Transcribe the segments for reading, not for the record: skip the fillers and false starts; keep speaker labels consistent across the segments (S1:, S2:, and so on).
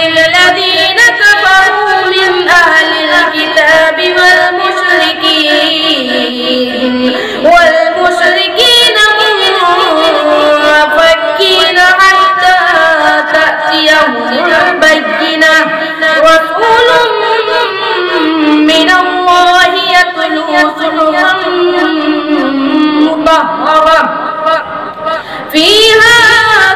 S1: للذين كفروا من أهل الكتاب والمشركين منفكين حتى تأتيهم البينة رسول من الله يتلو صحفا مطهرة فيها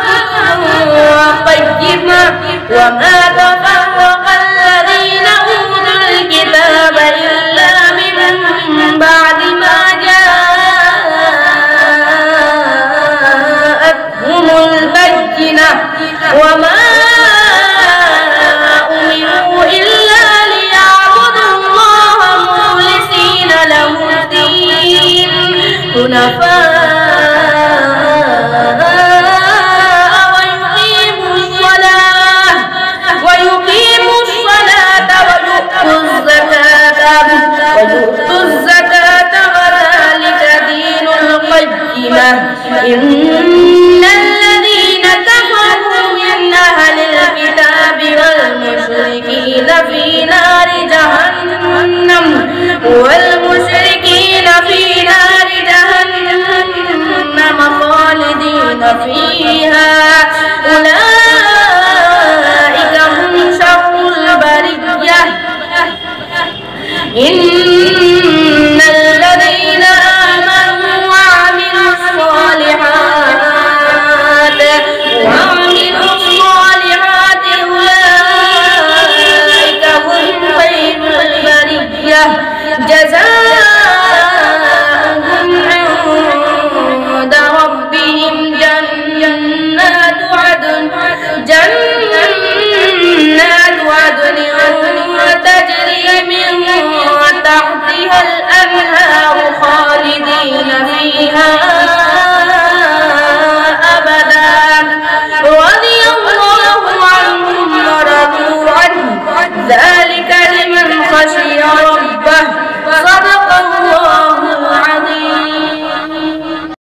S1: كتب قيمة وما تفرق الذين أوتوا الكتاب إلا من بعد ما جاءتهم البينة وما أمروا إلا ليعبدوا الله مخلصين له الدين حنفاء ويؤتوا الزكاة وذلك دين القيمة إن الذين كفروا من أهل الكتاب والمشركين في نار جهنم خالدين فيها أولئك